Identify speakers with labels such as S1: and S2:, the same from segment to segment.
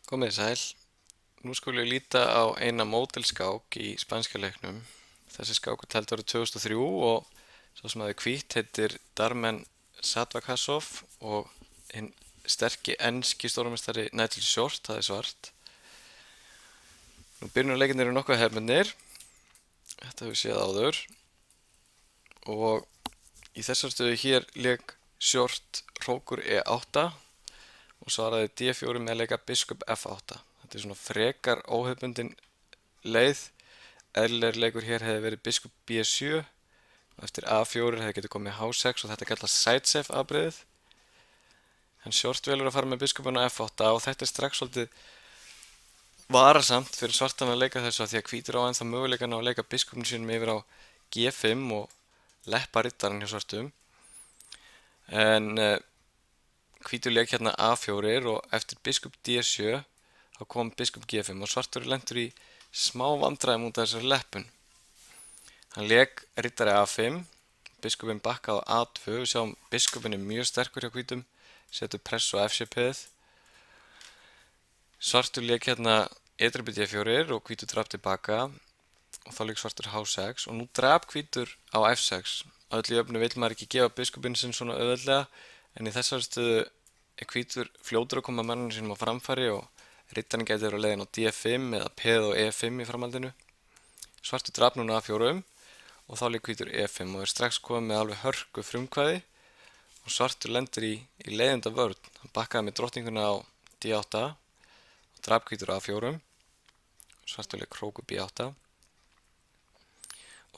S1: Komið þið sæl. Nú skulum við líta á eina módelskák í spænska leiknum. Þessi skák var tæld árið 2003 og sá sem hafði hvítt heitir Darmen Satvakasov og hinn sterki enski stórmeistari Nigel Short, það er svart. Nú byrjunarleikarnir eru nokkuð hefðbundnir. Þetta hefur séð áður. Og í þessar stöðu hér lék Short hrókur E8 og svaraði D4 með að leika biskup F8. Þetta er svona frekar óhefðbundin leið. Eðlilegur leikur hér hefði verið biskup B7 og eftir A4 hefði getið komið H6 og þetta kallast Zaitsev afbrigðið. En Short velur að fara með biskupinn á F8 og þetta er strax svolítið varasamt fyrir svartan að leika þessu af því að hvítur á ennþá möguleikann á að leika biskupinn sínum yfir á G5 og leppa riddarann hjá svartum. En hvítur leik hérna A4 og eftir biskup D7 þá kom biskup G5 og svartur lentur í smá vandræðum út af þessari leppun. Hann leik riddari A5, biskupinn bakkaði á A2, við sjáum biskupinn er mjög sterkur hjá hvítum, setur press á F7-ið. Svartur leik hérna e-dreppi D4 og hvítur drap tilbaka og þá leik svartur H6 og nú drap hvítur á F6. Að öllu jöfnu vill maður ekki gefa biskupinn sinn svona auðveldlega en í þessari stöðu er hvítur fljótur að koma manninu sínum á framfæri og riddarinn gæti verið á leiðin á D5 eða peð og E5 í framhaldinu. Svartur drap núna A4 og þá leik hvítur E5 og er strax komið með alveg hörku frumkvæði og svartur lendir í leiðinda vörn. Hann bakkaði með drottninguna á D8 og drap hvítur A4. Svartur leik hróku B8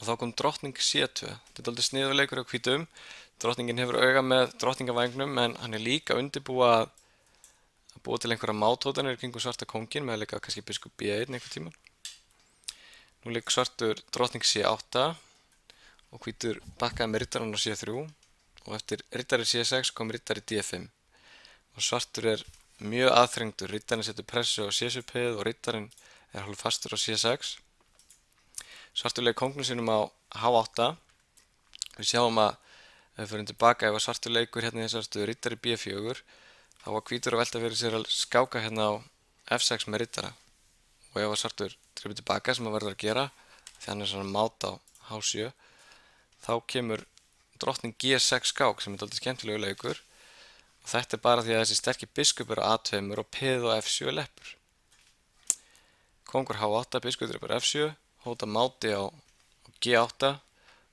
S1: og þá kom drottning C2. Þetta er dálítið sniðugur leikur á hvítum. Drottningin hefur auga með drottningavægnum en hann er líka undirbúa að búa til einhverja máthótanir kringum svarta kónginn með að leika kannski biskup B1 einhvern tímann. Nú leik svartur drottning C8 og hvítur bakkaði með riddarann á C3 og eftir riddari C6 kom riddari D5 og svartur er mjög aðþrengdur. Riddarinn setur pressu á C7-ið og riddarinn er hálf fastur á C6. Svartur leik kóngnum sínum á H8. Við sjáum að ef við förum tilbaka ef svartur leikur hérna í þessari stöðu riddari B4 þá var hvítur að velta fyrir sér að skáka hérna á F6 með riddara og ef svartur drifur tilbaka sem hann verður að gera því hann er svona mát á H7 þá kemur drottning G6 skák sem er dálítið skemmtilegu leikur og þetta er bara því að þessi sterki biskup eru A2 og peð og F7 leppur. Kóngur H8, biskup drifur F7, hóta máti á G8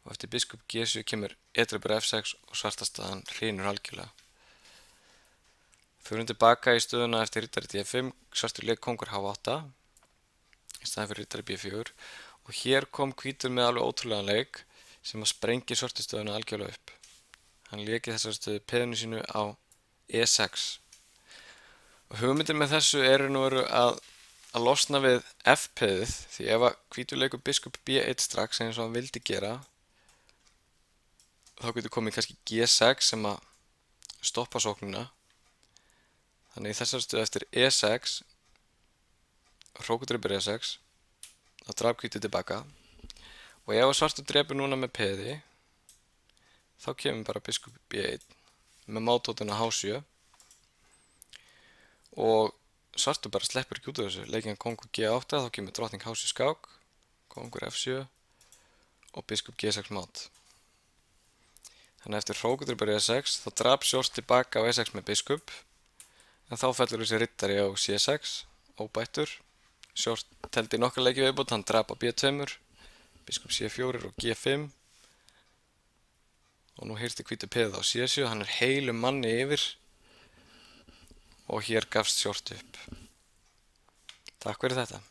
S1: og eftir biskup G7 kemur e-drepur F6 og svartastaðan hrynur algjörlega. Förum tilbaka í stöðuna eftir riddari D5, svartur leik kóngur H8 í staðinn fyrir riddari B4 og hér kom hvítur með alveg ótrúlegan leik sem að sprengja svartu stöðuna algjörlega upp. Hann leik í þessari stöðu peðinu sínu á E6 og hugmyndin með þessu eru nú að losna við F-peðið því ef að hvítur leikur biskup B1 strax eins og hann vildi gera þá getur komið kannski G6 sem að stoppa sóknina. Þannig í þessari stöðu eftir E6 hrókur drepur E6 þá drap hvítur tilbaka og ef svartur drepur núna með peði þá kemur bara biskup B1 með mátótuna H7 og svartur bara sleppur ekki út af þessu. Leikinn kóngur G8 þá kemur drottning H7 skák, kóngur F7 og biskup G6 mát. Þannig eftir hrókur drepur E6 þá drap Short tilbaka á E6 með biskup en þá fellur þessi riddari á C6 óbættur. Short teldi nokkra leiki viðbót, hann drap á B2 biskup C4 og G5 og nú hirti hvítur peðið á C7, hann er heilum manni yfir og hér gafst Short upp. Takk fyrir þetta.